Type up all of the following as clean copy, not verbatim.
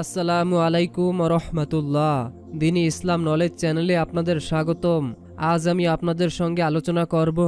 আসসালামু আলাইকুম রহমতুল্লাহ। দিনী ইসলাম নলেজ চ্যানেলে আপনাদের স্বাগতম। আজ আমি আপনাদের সঙ্গে আলোচনা করব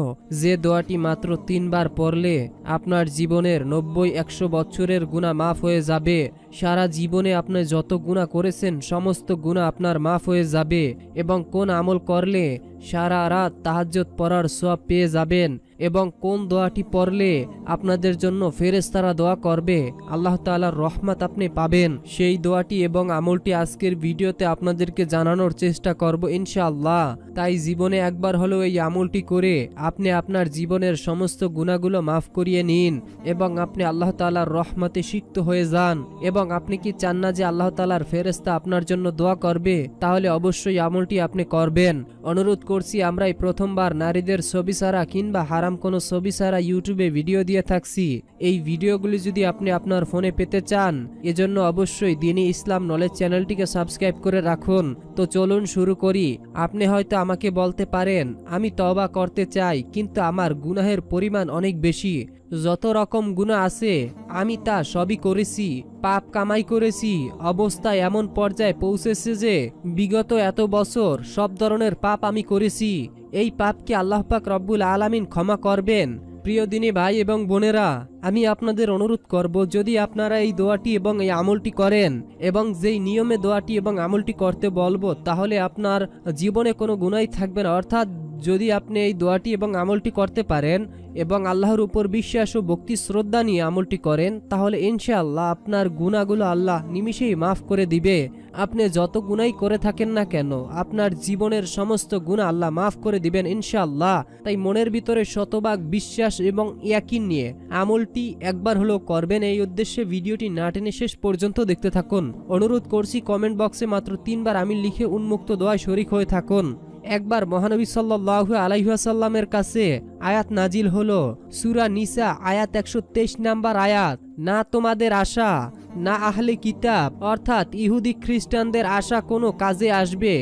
যে দোয়াটি মাত্র 3 বার পড়লে আপনার জীবনের 90-100 বছরের গুনাহ মাফ হয়ে যাবে। সারা জীবনে আপনি যত গুনাহ করেছেন সমস্ত গুনাহ আপনার মাফ হয়ে যাবে এবং কোন আমল করলে সারা রাত তাহাজ্জুদ পড়ার সওয়াব পেয়ে যাবেন এবং কোন দোয়াটি পড়লে আপনাদের জন্য ফেরেশতারা দোয়া করবে, আল্লাহ তাআলার রহমত আপনি পাবেন। সেই দোয়াটি এবং আমলটি আজকের ভিডিওতে আপনাদেরকে জানানোর চেষ্টা করব ইনশাআল্লাহ। তাই জীবনে একবার হলেও এই আমলটি করে আপনি আপনার জীবনের সমস্ত গুনাহগুলো মাফ করিয়ে নিন এবং আপনি আল্লাহ তাআলার রহমতে সিক্ত হয়ে যান। এবং আপনি কি চান না যে আল্লাহ তাআলার ফেরেশতা আপনার জন্য দোয়া করবে? তাহলে অবশ্যই আমলটি আপনি করবেন। অনুরোধ করছি, আমরা এই প্রথমবার নারীদের ছবি ছাড়া কিংবা হারাম কোনো ছবি ছাড়া ইউটিউবে ভিডিও দিয়ে থাকছি। এই ভিডিওগুলি যদি আপনি আপনার ফোনে পেতে চান, এজন্য অবশ্যই দ্বীনি ইসলাম নলেজ চ্যানেলটিকে সাবস্ক্রাইব করে রাখুন। তো চলুন শুরু করি। আপনি হয়তো আমাকে বলতে পারেন, আমি তওবা করতে চাই কিন্তু আমার গুনাহের পরিমাণ অনেক বেশি। যত রকম গুনাহ আছে আমি তা সবই করেছি, পাপ কামাই করেছি, অবস্থা এমন পর্যায়ে পৌঁছেছে যে বিগত এত বছর সব ধরনের পাপ আমি করেছি। এই পাপকে আল্লাহ পাক রব্বুল আলামিন ক্ষমা করবেন। প্রিয় দিনী ভাই এবং বোনেরা, আমি আপনাদের অনুরোধ করব, যদি আপনারা এই দোয়াটি এবং এই আমলটি করেন এবং যেই নিয়মে দোয়াটি এবং আমলটি করতে বলবো, তাহলে আপনার জীবনে কোনো গুনাহই থাকবে না। অর্থাৎ যদি আপনি এই দোয়াটি এবং আমলটি করতে পারেন এবং আল্লাহর উপর বিশ্বাস ও ভক্তি শ্রদ্ধা নিয়ে আমলটি করেন, তাহলে ইনশাআল্লাহ আপনার গুনাহগুলো আল্লাহ নিমিষেই মাফ করে দিবে। আপনি যত গুনাহই করে থাকেন না কেন, আপনার জীবনের সমস্ত গুনাহ আল্লাহ মাফ করে দিবেন ইনশাআল্লাহ। তাই মনের ভিতরে শতভাগ বিশ্বাস এবং ইয়াকিন নিয়ে আমলটি একবার হলেও করবেন। এই উদ্দেশ্যে ভিডিওটি না টেনে শেষ পর্যন্ত দেখতে থাকুন। অনুরোধ করছি, কমেন্ট বক্সে মাত্র 3 বার আমিন লিখে উন্মুক্ত দোয়ায় শরীক হয়ে থাকুন। একবার মহানবী সাল্লাল্লাহু আলাইহি ওয়াসাল্লামের কাছে আয়াত নাজিল হলো, সূরা নিসা আয়াত 123 নাম্বার আয়াত, না তোমাদের আশা না আহলে কিতাব অর্থাৎ ইহুদি খ্রিস্টানদের আশা কোনো কাজে আসবে।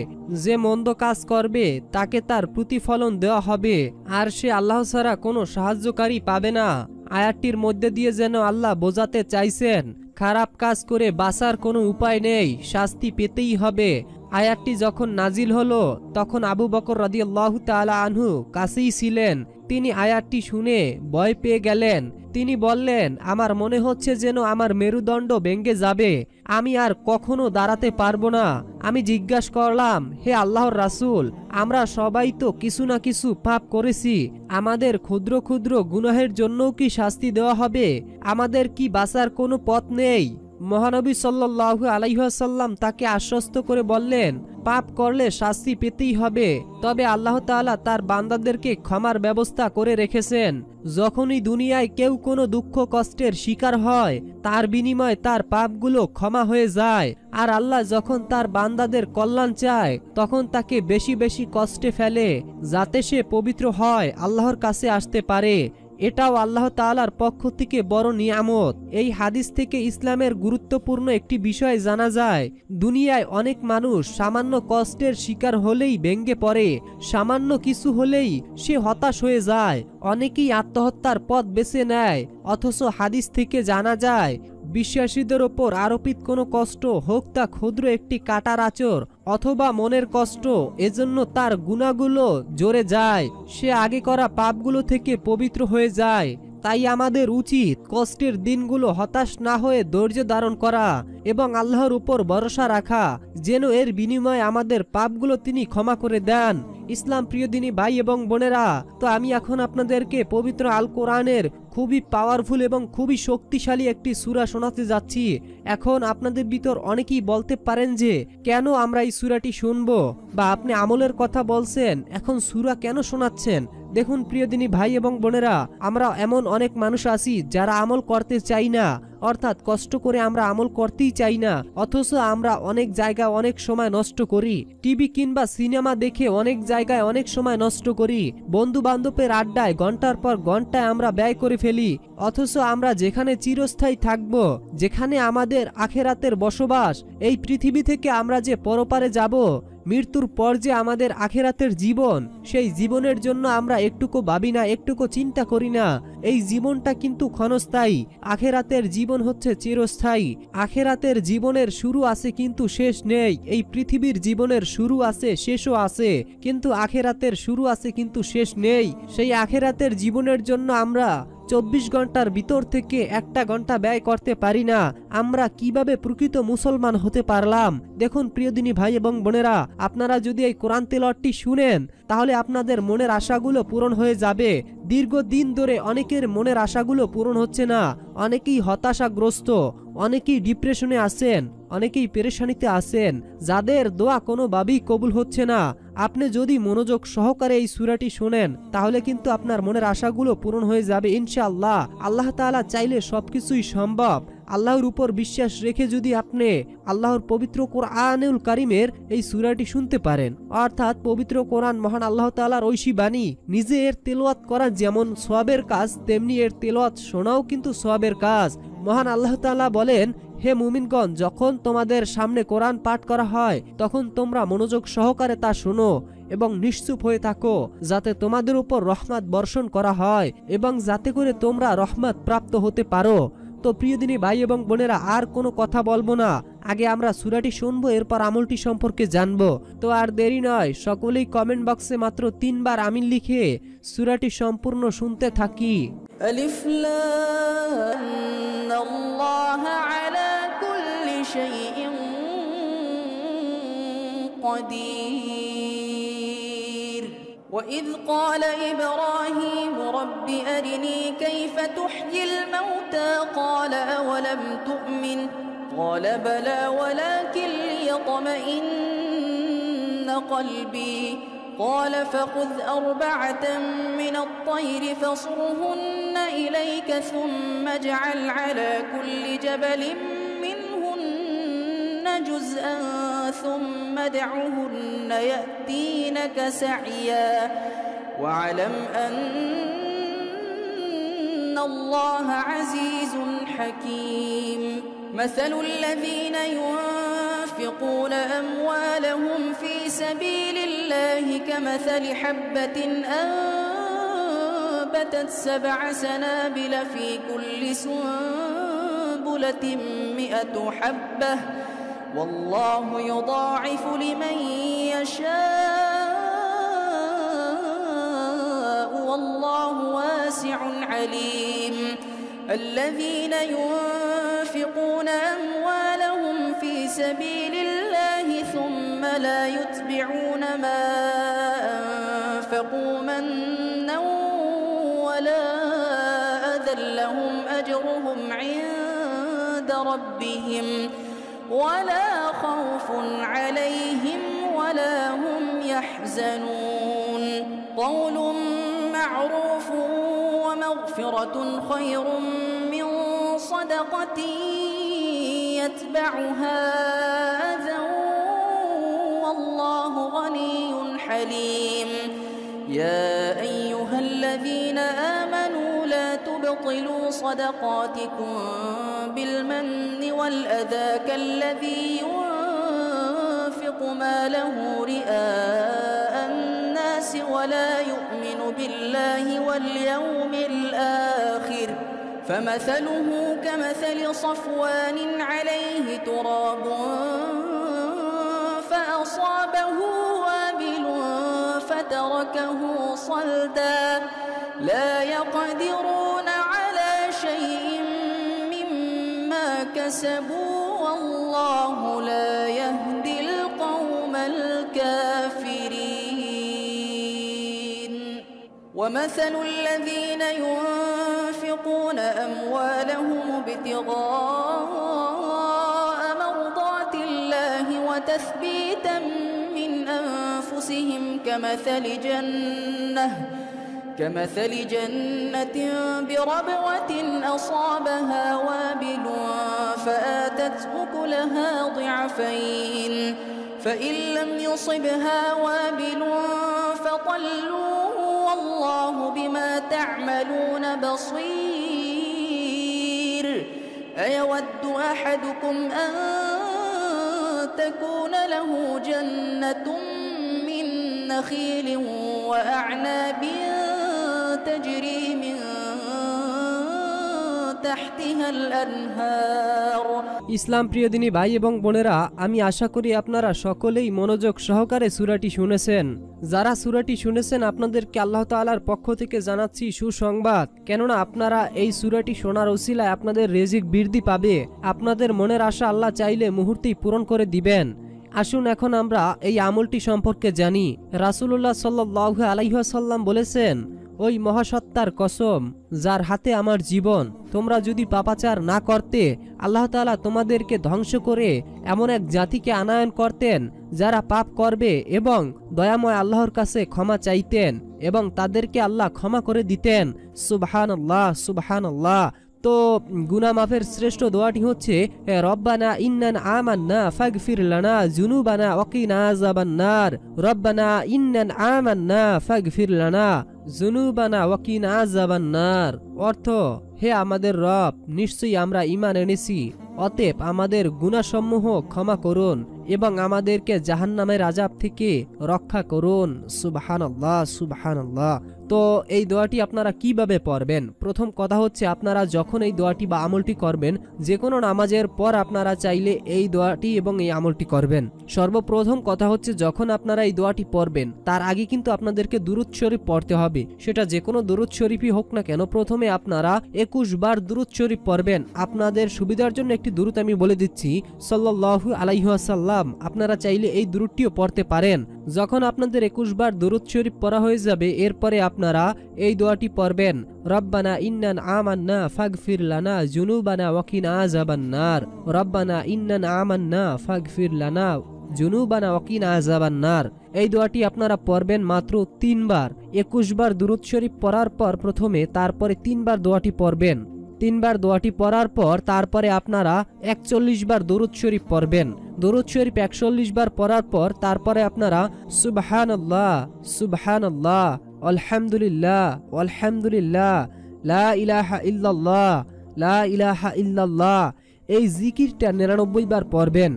যে মন্দ কাজ করবে তাকে তার প্রতিফলন দেওয়া হবে, আর সে আল্লাহ ছাড়া কোনো সাহায্যকারী পাবে না। আয়াতটির মধ্যে দিয়ে যেন আল্লাহ বোঝাতে চাইছেন, খারাপ কাজ করে বাঁচার কোনো উপায় নেই, শাস্তি পেতেই হবে। আয়াতটি যখন নাজিল হলো তখন আবু বকর রাদিয়াল্লাহু তাআলা আনহু কাছেই ছিলেন। তিনি আয়াতটি শুনে ভয় পেয়ে গেলেন। তিনি বললেন, আমার মনে হচ্ছে যেন আমার মেরুদণ্ড ভেঙে যাবে, আমি আর কখনো দাঁড়াতে পারবো না। আমি জিজ্ঞাসা করলাম, হে আল্লাহর রাসূল, আমরা সবাই তো কিছু না কিছু পাপ করেছি, আমাদের ক্ষুদ্র ক্ষুদ্র গুনাহের জন্যও কি শাস্তি দেওয়া হবে? আমাদের কি বাঁচার কোনো পথ নেই? মহানবী সাল্লাল্লাহু আলাইহি ওয়াসাল্লাম তাকে আশ্বস্ত করে বললেন, পাপ করলে শাস্তি পেতেই হবে, তবে আল্লাহ তাআলা তার বান্দাদেরকে ক্ষমার ব্যবস্থা করে রেখেছেন। যখনই দুনিয়ায় কেউ কোনো দুঃখ কষ্টের শিকার হয়, তার বিনিময়ে তার পাপগুলো ক্ষমা হয়ে যায়। আর আল্লাহ যখন তার বান্দাদের কল্যাণ চায়, তখন তাকে বেশি বেশি কষ্টে ফেলে, যাতে সে পবিত্র হয়, আল্লাহর কাছে আসতে পারে। এটাও আল্লাহ তাআলার পক্ষ থেকে বড় নিয়ামত। এই হাদিস থেকে ইসলামের গুরুত্বপূর্ণ একটি বিষয় জানা যায়, দুনিয়ায় অনেক মানুষ সামান্য কষ্টের শিকার হলেই ভেঙে পড়ে, সামান্য কিছু হলেই সে হতাশ হয়ে যায়, অনেকেই আত্মহত্যার পথ বেছে নেয়। অথচ হাদিস থেকে জানা যায়, বিশ্বাসীদের ওপর আরোপিত কোনো কষ্ট হোক তা ক্ষুদ্র একটি কাটার আঁচড় অথবা মনের কষ্ট, এজন্য তার গুনাহগুলো জোরে যায়, সে আগে করা পাপগুলো থেকে পবিত্র হয়ে যায়। তাই আমাদের উচিত কষ্টের দিনগুলো হতাশ না হয়ে ধৈর্য ধারণ করা এবং আল্লাহর উপর ভরসা রাখা, যেন এর বিনিময়ে আমাদের পাপগুলো তিনি ক্ষমা করে দেন। ইসলাম প্রিয় দিনী ভাই এবং বোনেরা, তো আমি এখন আপনাদেরকে পবিত্র আল কোরআনের খুবই পাওয়ারফুল এবং খুবই শক্তিশালী একটি সূরা শোনাতে যাচ্ছি। এখন আপনাদের ভিতর অনেকেই বলতে পারেন যে, কেন আমরা এই সূরাটি শুনবো, বা আপনি আমলের কথা বলছেন, এখন সূরা কেন শোনাচ্ছেন? দেখুন প্রিয় দিনী ভাই এবং বোনেরা, আমরা এমন অনেক মানুষ আছি যারা আমল করতে চাই না, অর্থাৎ কষ্ট করে আমরা আমল করতেই চাই না, অথচ আমরা অনেক জায়গায় অনেক সময় নষ্ট করি, টিভি কিংবা সিনেমা দেখে অনেক জায়গায় অনেক সময় নষ্ট করি, বন্ধু বান্ধবের আড্ডায় ঘন্টার পর ঘন্টায় আমরা ব্যয় করে ফেলি। অথচ আমরা যেখানে চিরস্থায়ী থাকব, যেখানে আমাদের আখিরাতের বসবাস, এই পৃথিবী থেকে আমরা যে পরপারে যাব, মৃত্যুর পর যে আমাদের আখিরাতের জীবন, সেই জীবনের জন্য আমরা একটুকু ভাবি না, একটুকু চিন্তা করি না। এই জীবনটা কিন্তু ক্ষণস্থায়ী, আখিরাতের জীবন জীবন হচ্ছে চিরস্থায়ী। আখেরাতের জীবনের শুরু আছে কিন্তু শেষ নেই। এই পৃথিবীর জীবনের শুরু আছে, শেষও আছে, কিন্তু আখেরাতের শুরু আছে কিন্তু শেষ নেই। সেই আখেরাতের জীবনের জন্য আমরা 24 ঘন্টার ভিতর থেকে 1টা ঘন্টা ব্যয় করতে পারি না। আমরা কিভাবে প্রকৃত মুসলমান হতে পারলাম? দেখুন প্রিয় দিনী ভাই এবং বোনেরা, আপনারা যদি এই কোরআন তেলাওয়াতটি শুনেন তাহলে আপনাদের মনের আশাগুলো পূরণ হয়ে যাবে। দীর্ঘদিন ধরে অনেকের মনের আশাগুলো পূরণ হচ্ছে না, অনেকেই হতাশাগ্রস্ত, অনেকেই ডিপ্রেশনে আছেন, অনেকেই পেরেশানিতে আছেন, যাদের দোয়া কোনোভাবেই কবুল হচ্ছে না। আপনি যদি মনোযোগ সহকারে এই সূরাটি শোনেন তাহলে কিন্তু আপনার মনের আশাগুলো পূরণ হয়ে যাবে ইনশাআল্লাহ। আল্লাহ তাআলা চাইলে সবকিছুই সম্ভব। আল্লাহর উপর বিশ্বাস রেখে যদি আপনি আল্লাহর পবিত্র কোরআনুল কারীমের এই সূরাটি শুনতে পারেন, অর্থাৎ পবিত্র কোরআন মহান আল্লাহ তাআলার ঐশী বাণী, নিজে এর তেলাওয়াত করা যেমন সওয়াবের কাজ, তেমনি এর তেলাওয়াত শোনাও কিন্তু সওয়াবের কাজ। মহান আল্লাহ তাআলা বলেন, হে মুমিনগণ, যখন তোমাদের সামনে কোরআন পাঠ করা হয় তখন তোমরা মনোযোগ সহকারে তা শোনো এবং নিশ্চুপ হয়ে থাকো, যাতে তোমাদের উপর রহমত বর্ষণ করা হয় এবং যাতে করে তোমরা রহমত প্রাপ্ত হতে পারো। তো প্রিয় দিনী ভাই এবং বোনেরা, আর কোনো কথা বলবো না, আগে আমরা সূরাটি শুনবো, এরপর আমলটি সম্পর্কে জানবো। তো আর দেরি নয়, সকলেই কমেন্ট বক্সে মাত্র 3 বার আমিন লিখে সূরাটি সম্পূর্ণ শুনতে থাকি। আলিফ লাম আল্লাহ আলা কুল্লি শাইইন قدير وإذ قال إبراهيم رب أرني كيف تحيي الموتى قال أولم تؤمن قال بلى ولكن ليطمئن قلبي قال فخذ 4 من الطير فاصرهن إليك ثم اجعل على كل جبل منهن جزءا ثم ادعهن يأتينك سعيا واعلم أن الله عزيز حكيم مثل الذين ينفقون أموالهم في سبيل الله كمثل حبة أنبتت 7 سنابل في كل سنبلة 100 حبة والله يضاعف لمن يشاء والله واسع عليم الذين ينفقون أموالهم في سبيل الله ثم لا يتبعون ما أنفقوا منا ولا أذى لهم أجرهم عند ربهم ولا خوف عليهم ولا هم يحزنون قول معروف ومغفرة خير من صدقة يتبعها أذى والله غني حليم يا أيها الذين آمنوا لا تبطلوا صدقاتكم بالمن والأذى كالذي ينفق ماله رئاء الناس ولا يؤمن بالله واليوم الآخر فمثله كمثل صفوان عليه تراب فأصابه وابل فتركه صلدا لا يقدرون على شيء مما كسبوا والله لا يهدي القوم الكافرين ومثل الذين ينفقون أموالهم ابتغاء مرضات الله وتثبيتا من أنفسهم كمثل جنة بربوة أصابها وابل فآتت أكلها ضعفين فإن لم يصبها وابل فطل والله بما تعملون بصير أيود أحدكم أن تكون له جنة من نخيل وأعناب تجري من تحتها الأنهار ইসলাম প্রিয় দিনী ভাই এবং বোনেরা, আমি আশা করি আপনারা সকলেই মনোযোগ সহকারে সূরাটি শুনেছেন। যারা সূরাটি শুনেছেন আপনাদেরকে আল্লাহ তাআলার পক্ষ থেকে জানাচ্ছি সুসংবাদ, কেননা আপনারা এই সূরাটি শোনার উসিলায় আপনাদের রিজিক বৃদ্ধি পাবে। আপনাদের মনের আশা আল্লাহ চাইলে মুহূর্তেই পূরণ করে দিবেন। আসুন এখন আমরা এই আমলটি সম্পর্কে জানি। রাসূলুল্লাহ সাল্লাল্লাহু আলাইহি ওয়াসাল্লাম বলেছেন, ওই মহাসত্তার কসম যার হাতে আমার জীবন, তোমরা যদি পাপাচার না করতে আল্লাহ তাআলা তোমাদেরকে ধ্বংস করে এমন এক জাতিকে আনয়ন করতেন যারা পাপ করবে এবং দয়াময় আল্লাহর কাছে ক্ষমা চাইতেন এবং তাদেরকে আল্লাহ ক্ষমা করে দিতেন। সুবহানাল্লাহ, সুবহানাল্লাহ। তো গুনাহ মাফের শ্রেষ্ঠ দোয়াটি হচ্ছে, রব্বানা ইন্নানা আমান্না ফাগফির লানা যুনুবানা ওয়াকিনা আযাবান্নার। রব্বানা ইন্নানা আমান্না ফাগফির লানা যুনুবানা ওয়াকিনা আযাবান্নার। অর্থ, হে আমাদের রব, নিশ্চয়ই আমরা ঈমান এনেছি, অতএব আমাদের গুনাহসমূহ ক্ষমা করুন এবং আমাদেরকে জাহান্নামের আযাব থেকে রক্ষা করুন। সুবহানাল্লাহ, সুবহানাল্লাহ। তো এই দোয়াটি আপনারা কিভাবে পড়বেন? প্রথম কথা হচ্ছে, আপনারা যখন এই দোয়াটি বা আমলটি করবেন, যে কোনো নামাজের পর আপনারা চাইলে এই দোয়াটি এবং এই আমলটি করবেন। সর্বপ্রথম কথা হচ্ছে, যখন আপনারা এই দোয়াটি পড়বেন তার আগে কিন্তু আপনাদেরকে দুরূদ শরীফ পড়তে হবে। সেটা যে কোনো দুরূদ শরীফই হোক না কেন, প্রথমে আপনারা 21 বার দুরূদ শরীফ পড়বেন। আপনাদের সুবিধার জন্য একটি দুরূদ আমি বলে দিচ্ছি, সাল্লাল্লাহু আলাইহি ওয়াসাল্লাম। আপনারা চাইলে এই দুরূদটিও পড়তে পারেন। যখন আপনাদের 21 বার দুরূদ শরীফ পড়া হয়ে যাবে, এরপরে আপনারা এই দোয়াটি পড়বেন, রব্বানা ইন্নানা আমান্না ফাগফির লানা যুনুবানা ওয়াকিনা আযাবান্নার। রব্বানা ইন্নানা আমান্না ফাগফির লানা যুনুবানা ওয়াকিনা আযাবান্নার। এই দোয়াটি আপনারা পড়বেন মাত্র 3 বার। 21 বার দুরূদ শরীফ পড়ার পর প্রথমে, তারপরে 3 বার দোয়াটি পড়বেন। 3 বার দোয়াটি পড়ার পর তারপরে আপনারা 41 বার দরুদ শরীফ পড়বেন। দরুদ শরীফ 41 বার পড়ার পর তারপরে আপনারা সুবহানাল্লাহ, সুবহানাল্লাহ, আলহামদুলিল্লাহ, আলহামদুলিল্লাহ, লা ইলাহা ইল্লাল্লাহ, লা ইলাহা ইল্লাল্লাহ এই জিকিরটা 99 বার পড়বেন।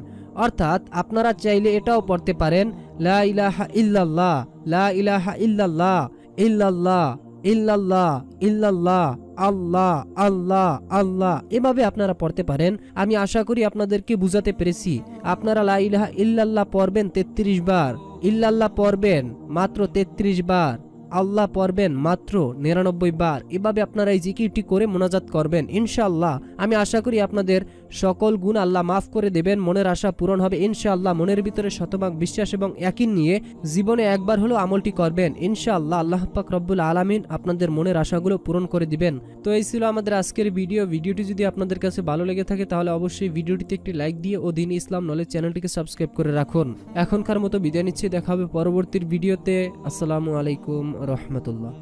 অর্থাৎ আপনারা চাইলে এটাও পড়তে পারেন, লা ইলাহা ইল্লাল্লাহ, লা ইলাহা ইল্লাল্লাহ, ইল্লাল্লাহ, ইল্লাল্লাহ, ইল্লাল্লাহ, আল্লাহ, আল্লাহ, আল্লাহ। এভাবে আপনারা পড়তে পারেন। আমি আশা করি আপনাদেরকে বুঝাতে পেরেছি। আপনারা লা ইলাহা ইল্লাল্লাহ পড়বেন 33 বার, ইল্লাল্লাহ পড়বেন মাত্র 33 বার, আল্লাহ পড়বেন মাত্র 99 বার। এভাবে আপনারা এই জিকিরটি করে মোনাজাত করবেন। ইনশাআল্লাহ আমি আশা করি আপনাদের সকল গুণ আল্লাহ মাফ করে দেবেন, মনের আশা পূরণ হবে ইনশাআল্লাহ। মনের ভিতরে শতভাগ বিশ্বাস এবং ইয়াকিন নিয়ে জীবনে একবার হলেও আমলটি করবেন ইনশাআল্লাহ। আল্লাহ পাক রব্বুল আলামিন আপনাদের মনের আশাগুলো পূরণ করে দিবেন। তো এই ছিল আমাদের আজকের ভিডিওটি যদি আপনাদের কাছে ভালো লেগে থাকে তাহলে অবশ্যই ভিডিওটিতে একটি লাইক দিয়ে ও দ্বীন ইসলাম নলেজ চ্যানেলটিকে সাবস্ক্রাইব করে রাখুন। এখনকার মতো বিদায় নিচ্ছি, দেখা হবে পরবর্তী ভিডিওতে। আসসালামু আলাইকুম রহমতুল্লাহ।